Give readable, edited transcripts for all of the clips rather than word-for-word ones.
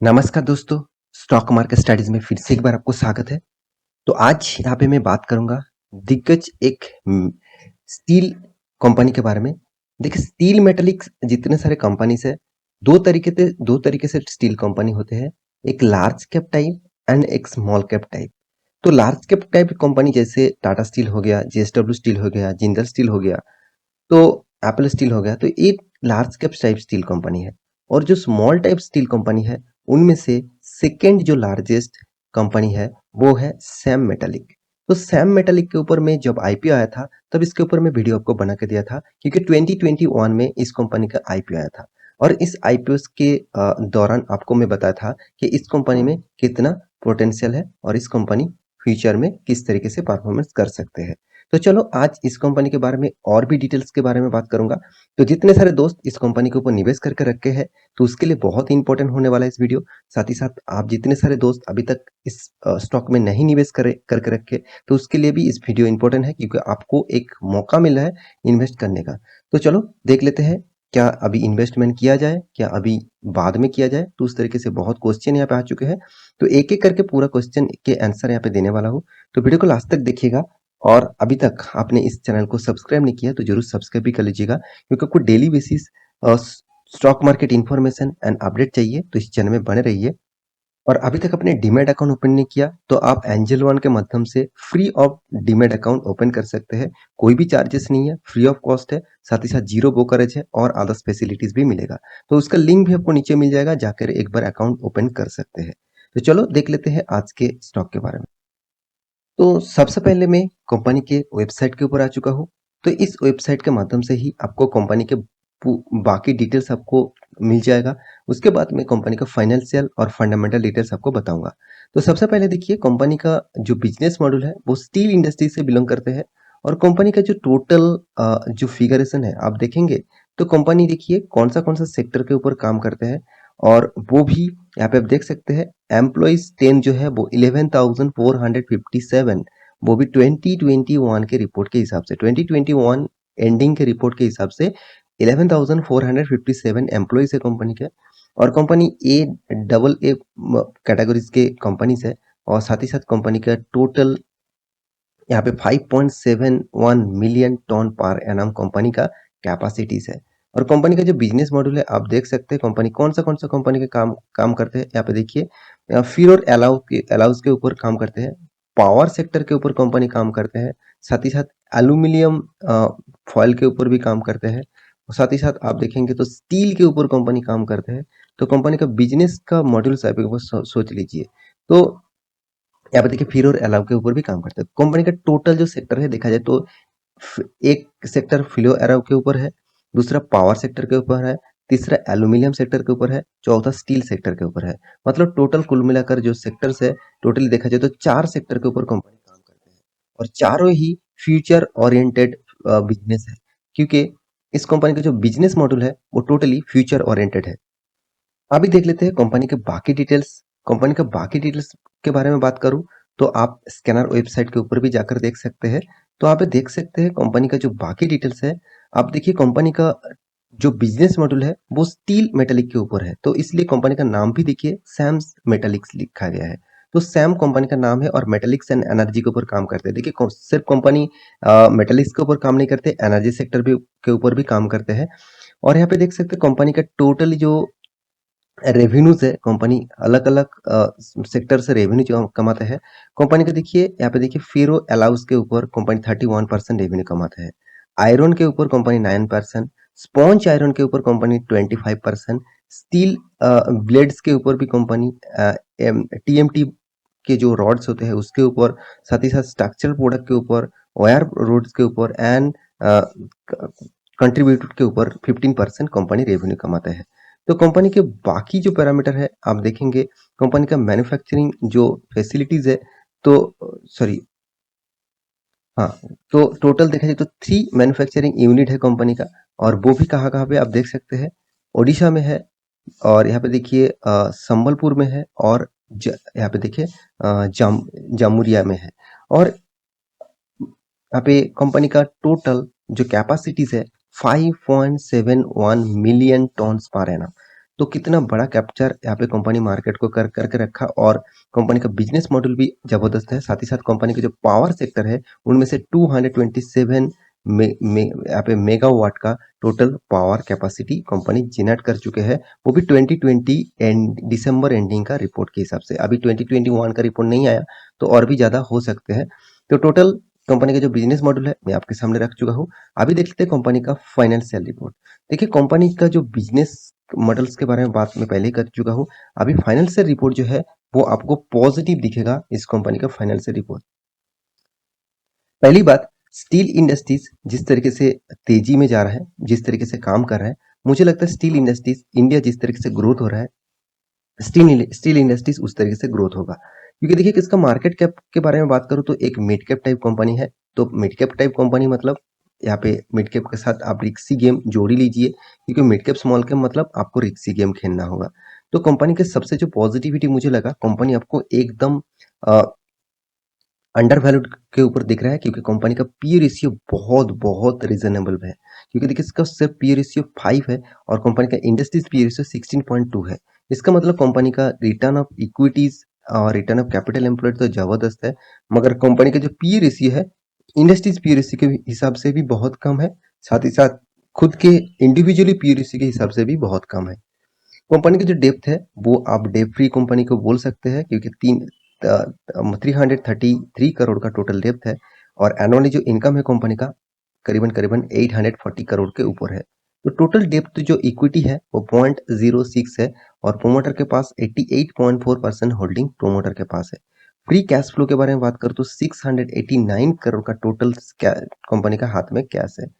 नमस्कार दोस्तों, stock market studies में फिर से एक बार आपको स्वागत है। तो आज यहाँ पे मैं बात करूँगा दिग्गज एक स्टील कंपनी के बारे में। देखिए स्टील मेटलिक्स जितने सारे कंपनीज है, दो तरीके से स्टील कंपनी होते हैं। एक लार्ज कैप टाइप एंड एक स्मॉल कैप टाइप। तो लार्ज कैप टाइप कंपनी जैसे टाटा स्टील हो गया, जेएसडब्ल्यू स्टील हो गया, जिंदल स्टील हो गया, तो एप्पल स्टील हो गया, तो एक large cap type steel company है। और जो स्मॉल टाइप स्टील कंपनी है, उनमें से सेकेंड जो लार्जेस्ट कंपनी है वो है सैम मेटालिक। तो सैम मेटालिक के ऊपर में जब आईपीओ आया था, तब इसके ऊपर मैं वीडियो आपको बना के दिया था, क्योंकि 2021 में इस कंपनी का आईपीओ आया था। और इस आईपीओ के दौरान आपको मैं बताया था कि इस कंपनी में कितना पोटेंशियल है और इस कंपनी फ्यूचर में किस तरीके से परफॉर्मेंस कर सकते हैं। तो चलो आज इस कंपनी के बारे में और भी डिटेल्स के बारे में बात करूंगा। तो जितने सारे दोस्त इस कंपनी के ऊपर निवेश करके रखे हैं, तो उसके लिए बहुत ही इंपॉर्टेंट होने वाला है इस वीडियो। साथ ही साथ आप जितने सारे दोस्त अभी तक इस स्टॉक में नहीं निवेश करके रखे, तो उसके लिए भी इस वीडियो इंपॉर्टेंट है, क्योंकि आपको एक मौका मिल रहा है इन्वेस्ट करने का। तो चलो देख लेते हैं, क्या अभी इन्वेस्टमेंट किया जाए, क्या अभी बाद में किया जाए। तो उस तरीके से बहुत क्वेश्चन यहाँ पे आ चुके हैं, तो एक एक करके पूरा क्वेश्चन के आंसर यहाँ पे देने वाला हूँ। तो वीडियो को लास्ट तक देखिएगा। और अभी तक आपने इस चैनल को सब्सक्राइब नहीं किया तो जरूर सब्सक्राइब भी कर लीजिएगा, क्योंकि आपको daily basis stock market information and update चाहिए तो इस चैनल में बने रहिए। और अभी तक अपने डीमैट अकाउंट ओपन नहीं किया, तो आप एंजल वन के माध्यम से free of demat account open कर सकते हैं। कोई भी चार्जेस नहीं है, फ्री ऑफ कॉस्ट है। साथ ही साथ जीरो ब्रोकरेज है और अदर फैसिलिटीज भी मिलेगा। तो उसका लिंक भी आपको नीचे मिल जाएगा, जाकर एक बार अकाउंट ओपन कर सकते हैं। तो चलो देख लेते हैं आज के स्टॉक के बारे में। तो सबसे पहले मैं कंपनी के वेबसाइट के ऊपर आ चुका हूँ। तो इस वेबसाइट के माध्यम से ही आपको कंपनी के बाकी डिटेल्स आपको मिल जाएगा। उसके बाद मैं कंपनी का फाइनेंशियल और फंडामेंटल डिटेल्स आपको बताऊंगा। तो सबसे पहले देखिए, कंपनी का जो बिजनेस मॉडल है वो स्टील इंडस्ट्री से बिलोंग करते हैं। और कंपनी का जो टोटल जो फिगरेशन है आप देखेंगे, तो कंपनी देखिए कौन सा सेक्टर के ऊपर काम करते हैं। और वो भी यहाँ पे आप देख सकते हैं, एम्प्लॉइज 10 जो है वो 11,457, वो भी 2021 के रिपोर्ट के हिसाब से, 2021 एंडिंग के रिपोर्ट के हिसाब से 11,457 एम्प्लॉइज है कंपनी के। और कंपनी ए कैटेगरीज के कंपनीज है। और साथ ही साथ कंपनी का टोटल यहाँ पे 5.71 million ton per annum company का कैपेसिटीज है। और कंपनी का जो बिजनेस मॉडल है आप देख सकते हैं, कंपनी कौन सा कंपनी के काम काम करते हैं। यहाँ पे देखिए, फीड और अलाउज के ऊपर काम करते हैं। पावर सेक्टर के ऊपर कंपनी काम करते हैं। साथ ही साथ एल्यूमिनियम फॉयल के ऊपर भी काम करते हैं। और साथ ही साथ आप देखेंगे तो स्टील के ऊपर कंपनी काम करते हैं। तो कंपनी का बिजनेस का मॉड्यूल आप एक बार सोच लीजिए। तो यहाँ पे देखिए फिर और अलाव के ऊपर भी काम करते हैं। कंपनी का टोटल जो सेक्टर है देखा जाए तो एक सेक्टर फिलो एरो के ऊपर है, दूसरा पावर सेक्टर के ऊपर है, तीसरा एल्यूमिनियम सेक्टर के ऊपर है, चौथा स्टील सेक्टर के ऊपर है। मतलब टोटल कुल मिलाकर जो सेक्टर्स है, टोटली देखा जाए तो 4 सेक्टर के ऊपर कंपनी काम करते हैं। और चारों ही फ्यूचर ओरिएंटेड बिजनेस है, क्योंकि इस कंपनी का जो बिजनेस मॉडल है वो टोटली फ्यूचर ओरिएंटेड है। अभी देख लेते हैं कंपनी के बाकी डिटेल्स। कंपनी का बाकी डिटेल्स के बारे में बात करूं, तो आप स्कैनर वेबसाइट के ऊपर भी जाकर देख सकते हैं। तो आप देख सकते हैं कंपनी का जो बाकी डिटेल्स है। आप देखिए कंपनी का जो बिजनेस मॉडल है वो स्टील मेटेलिक के ऊपर है, तो इसलिए कंपनी का नाम भी देखिए सैम्स मेटेलिक्स लिखा गया है। तो सैम कंपनी का नाम है और मेटेलिक्स एंड एनर्जी के ऊपर काम करते हैं। देखिए सिर्फ कंपनी मेटेलिक्स के ऊपर काम नहीं करते, एनर्जी सेक्टर भी के ऊपर भी काम करते हैं। और यहाँ पे देख सकते हैं कंपनी का टोटल जो रेवेन्यूज है, कंपनी अलग अलग सेक्टर से रेवेन्यू जो कमाते हैं। कंपनी का देखिए यहाँ पे देखिए फेरो अलाउस के ऊपर कंपनी 31% रेवेन्यू कमाते हैं। आयरन के ऊपर कंपनी 9%, स्पॉन्ज आयरन के ऊपर कंपनी 25%, स्टील ब्लेड्स के ऊपर भी कंपनी टीएमटी के जो रॉड्स होते हैं उसके ऊपर, साथ ही साथ स्ट्रक्चरल प्रोडक्ट के ऊपर, वायर रोड्स के ऊपर एंड कंट्रीब्यूटेड के ऊपर 15% कंपनी रेवेन्यू कमाते हैं। तो कंपनी के बाकी जो पैरामीटर है आप देखेंगे, कंपनी का मैन्युफैक्चरिंग जो फैसिलिटीज है, तो सॉरी, हाँ, तो टोटल देखा जाए तो 3 मैन्युफैक्चरिंग यूनिट है कंपनी का। और वो भी कहाँ-कहाँ पे आप देख सकते हैं, ओडिशा में है, और यहाँ पे देखिए संबलपुर में है, और यहाँ पे देखिए जामुरिया में है। और यहाँ पे कंपनी का टोटल जो कैपेसिटीज है 5.71 मिलियन टन्स पर एनम। तो कितना बड़ा कैप्चर यहाँ पे कंपनी मार्केट को करके रखा और कंपनी का बिजनेस मॉडल भी जबरदस्त है। साथ ही साथ कंपनी का जो पावर सेक्टर है उनमें से 227 यहाँ पे मेगावाट का total power capacity company generate कर चुके हैं, वो भी 2020 एंड दिसंबर एंडिंग का रिपोर्ट के हिसाब से। अभी 2021 का रिपोर्ट नहीं आया तो और भी ज्यादा हो सकते हैं। तो टोटल कंपनी का जो बिजनेस मॉडल है मैं आपके सामने रख चुका हूँ। अभी देख लेते हैं कंपनी का फाइनेंशियल रिपोर्ट। देखिए कंपनी का जो बिजनेस मॉडल्स के बारे में बात मैं पहले ही कर चुका हूँ। अभी फाइनेंशियल रिपोर्ट जो है वो आपको पॉजिटिव दिखेगा इस कंपनी का फाइनेंशियल रिपोर्ट। पहली बात, स्टील इंडस्ट्रीज जिस तरीके से तेजी में जा रहा है, जिस तरीके से काम कर रहा है, मुझे लगता है स्टील इंडस्ट्रीज इंडिया जिस तरीके से ग्रोथ हो रहा है, स्टील इंडस्ट्रीज उस तरीके से ग्रोथ होगा। क्योंकि देखिए कि इसका मार्केट कैप के बारे में बात करूं तो एक मिड कैप टाइप कंपनी है। तो मिड कैप टाइप कंपनी मतलब यहाँ पे मिड कैप के साथ आप रिक्सी गेम जोड़ ही लीजिए, क्योंकि मिड कैप स्मॉल कैप मतलब आपको रिक्सी गेम खेलना होगा। तो कंपनी के सबसे जो पॉजिटिविटी मुझे लगा, कंपनी आपको एकदम अंडर वैल्यूड के ऊपर दिख रहा है, क्योंकि कंपनी का पी रेशियो बहुत बहुत रीजनेबल है। क्योंकि देखिए इसका सिर्फ पी रेशियो 5 है और कंपनी का इंडस्ट्रीज पी रेशियो 16.2 है। इसका मतलब कंपनी का रिटर्न ऑफ इक्विटीज और रिटर्न ऑफ कैपिटल एम्प्लॉयड तो जबरदस्त है, मगर कंपनी का जो पी रेशियो है इंडस्ट्रीज पी रेशियो के हिसाब से भी बहुत कम है। साथ ही साथ खुद के इंडिविजुअली पी रेशियो के हिसाब से भी बहुत कम है। कंपनी की जो डेप्थ है वो आप डेप फ्री कंपनी को बोल सकते हैं, क्योंकि 333 करोड़ का टोटल डेप्थ है और एनुअली जो इनकम है कंपनी का करीबन करीबन 840 करोड़ के ऊपर है। तो टोटल डेप्थ जो इक्विटी है वो 0.06 है और प्रोमोटर के पास 88.4% होल्डिंग प्रोमोटर के पास है। फ्री कैश फ्लो के बारे में बात करूँ तो 689 करोड़ का टोटल कंपनी का हाथ में कैश है।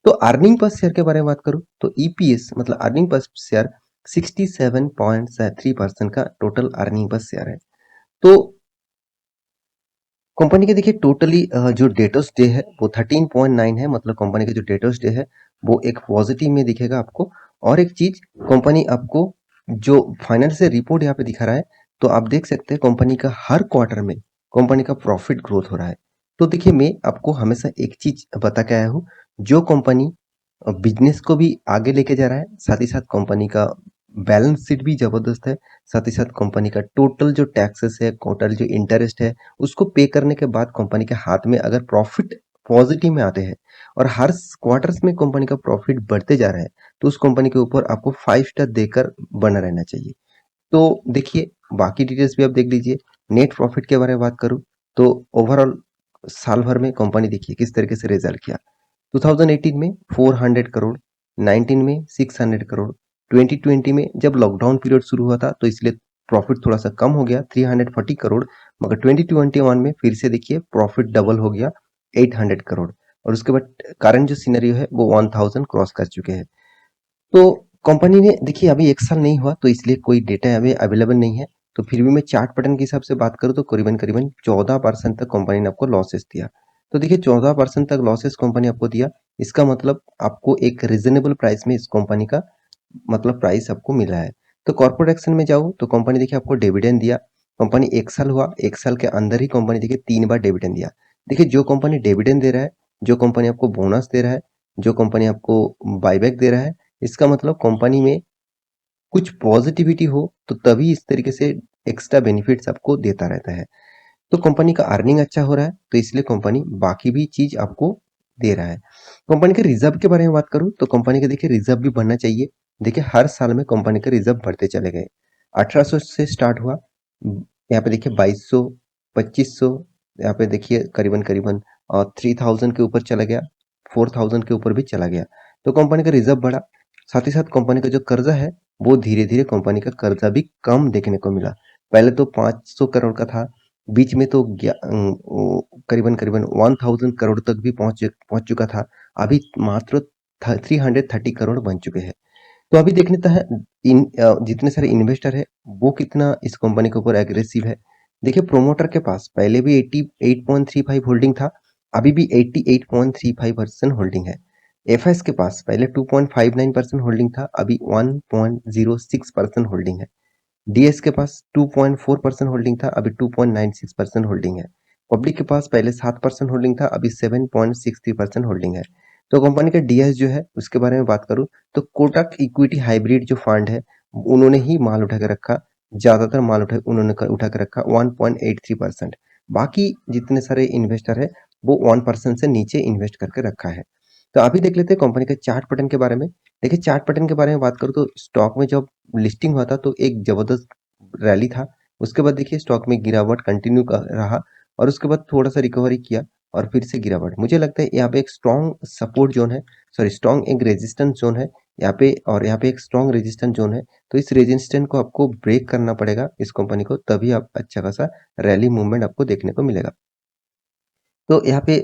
तो अर्निंग पर शेयर के बारे में बात करूं तो ईपीएस मतलब अर्निंग पर शेयर 67.3% का टोटल अर्निंग पर शेयर है। तो कंपनी के देखिए टोटली जो डेटर्स डे है वो 13.9 है, मतलब कंपनी का जो डेटर्स डे है वो एक पॉजिटिव में दिखेगा आपको। और एक चीज, कंपनी आपको जो फाइनेंशियल रिपोर्ट यहाँ पे दिखा रहा है, तो आप देख सकते हैं कंपनी का हर क्वार्टर में कंपनी का प्रॉफिट ग्रोथ हो रहा है। तो देखिए मैं आपको हमेशा एक चीज बता के आया हूँ, जो कंपनी बिजनेस को भी आगे लेके जा रहा है, साथ ही साथ कंपनी का बैलेंस शीट भी जबरदस्त है, साथ ही साथ कंपनी का टोटल जो टैक्सेस है, टोटल जो इंटरेस्ट है, उसको पे करने के बाद कंपनी के हाथ में अगर प्रॉफिट पॉजिटिव में आते हैं और हर क्वार्टर्स में कंपनी का प्रॉफिट बढ़ते जा रहा है, तो उस कंपनी के ऊपर आपको 5 स्टार देकर बना रहना चाहिए। तो देखिए बाकी डिटेल्स भी आप देख लीजिए। नेट प्रॉफिट के बारे में बात करूं तो ओवरऑल साल भर में कंपनी देखिए किस तरीके से रिजल्ट किया। 2018 में 400 करोड़, 19 में 600 करोड़, 2020 में जब लॉकडाउन पीरियड शुरू हुआ था तो इसलिए प्रॉफिट थोड़ा सा कम हो गया 340 करोड़, मगर 2021 में फिर से देखिए प्रॉफिट डबल हो गया 800 करोड़। और उसके बाद करंट जो सिनेरियो है वो 1000 क्रॉस कर चुके हैं। तो कंपनी ने देखिए अभी एक साल नहीं हुआ तो इसलिए कोई डेटा अभी अवेलेबल नहीं है, तो फिर भी मैं चार्ट पैटर्न के हिसाब से बात करूँ तो करीबन करीबन 14% तक कंपनी ने आपको लॉसेस दिया। तो देखिए 14% तक लॉसेस कंपनी आपको दिया, इसका मतलब आपको एक रीजनेबल प्राइस में इस कंपनी का मतलब प्राइस आपको मिला है। तो कॉर्पोरेट एक्शन में जाऊँ तो कंपनी देखिए आपको डिविडेंड दिया। कंपनी एक साल हुआ, एक साल के अंदर ही कंपनी देखिए 3 बार डिविडेंड दिया। देखिए जो कंपनी डिविडेंड दे रहा है, जो कंपनी आपको बोनस दे रहा है, जो कंपनी आपको बायबैक दे रहा है, इसका मतलब कंपनी में कुछ पॉजिटिविटी हो तो तभी इस तरीके से एक्स्ट्रा बेनिफिट्स आपको देता रहता है। तो कंपनी का अर्निंग अच्छा हो रहा है तो इसलिए कंपनी बाकी भी चीज आपको दे रहा है। कंपनी के रिजर्व के बारे में बात करूं तो कंपनी का देखिए रिजर्व भी बढ़ना चाहिए। देखिए हर साल में कंपनी के रिजर्व बढ़ते चले गए। 1800 से स्टार्ट हुआ, यहाँ पे देखिए 2200, 2500, यहाँ पे देखिए करीबन करीबन 3000 के ऊपर चला गया, 4000 के ऊपर भी चला गया। तो कंपनी का रिजर्व बढ़ा। साथ ही साथ कंपनी का जो कर्जा है वो धीरे धीरे कंपनी का कर्जा भी कम देखने को मिला। पहले तो 500 करोड़ का था, बीच में तो करीबन करीबन 1000 करोड़ तक भी पहुंच चुका था। अभी मात्र 330 करोड़ बन चुके हैं। तो अभी देखने है जितने सारे इन्वेस्टर है वो कितना इस कंपनी के ऊपर एग्रेसिव है। देखिए प्रोमोटर के पास पहले भी 88.35 होल्डिंग था, अभी भी 88.35% होल्डिंग है। एफएस के पास पहले 2.59% होल्डिंग था, अभी 1.06% होल्डिंग है। डीएस के पास 2.4% होल्डिंग था, अभी 2.96% होल्डिंग है। पब्लिक के पास पहले 7% होल्डिंग था, अभी 7.63% होल्डिंग है। तो कंपनी का डीएस जो है उसके बारे में बात करूं तो कोटक इक्विटी हाइब्रिड जो फंड है उन्होंने ही माल उठा के रखा, ज़्यादातर माल उन्होंने उठा के रखा 1.83%। बाकी जितने सारे इन्वेस्टर है वो 1% से नीचे इन्वेस्ट करके रखा है। तो अभी देख लेते हैं कंपनी के चार्ट पैटर्न के बारे में। देखिए चार्ट पैटर्न के बारे में बात करूँ तो स्टॉक में जब लिस्टिंग हुआ था तो एक जबरदस्त रैली था। उसके बाद देखिए स्टॉक में गिरावट कंटिन्यू रहा और उसके बाद थोड़ा सा रिकवरी किया और फिर से गिरावट। मुझे लगता है यहाँ पे एक स्ट्रॉन्ग सपोर्ट जोन है, सॉरी स्ट्रॉन्ग एक रेजिस्टेंस जोन है यहाँ पे, और यहाँ पे एक स्ट्रॉन्ग रेजिस्टेंस जोन है। तो इस रेजिस्टेंस को आपको ब्रेक करना पड़ेगा इस कंपनी को, तभी आप अच्छा खासा रैली मूवमेंट आपको देखने को मिलेगा। तो यहाँ पे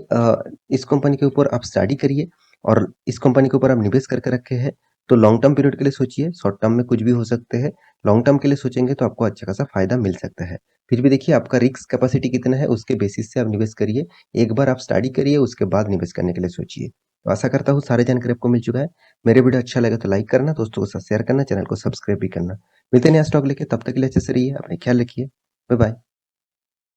इस कंपनी के ऊपर आप स्टडी करिए और इस कंपनी के ऊपर आप निवेश करके रखे हैं तो लॉन्ग टर्म पीरियड के लिए सोचिए, शॉर्ट टर्म में कुछ भी हो सकते हैं। लॉन्ग टर्म के लिए सोचेंगे तो आपको अच्छा खासा फायदा मिल सकता है। फिर भी देखिए आपका रिस्क कैपेसिटी कितना है उसके बेसिस से आप निवेश करिए। एक बार आप स्टडी करिए उसके बाद निवेश करने के लिए सोचिए। तो आशा करता हूँ सारी जानकारी आपको मिल चुका है। मेरे वीडियो अच्छा लगे तो लाइक करना, दोस्तों के साथ शेयर करना, चैनल को सब्सक्राइब भी करना। मिलते हैं नया स्टॉक लेके, तब तक के लिए अच्छे से रहिए, अपने ख्याल रखिए। Bye bye.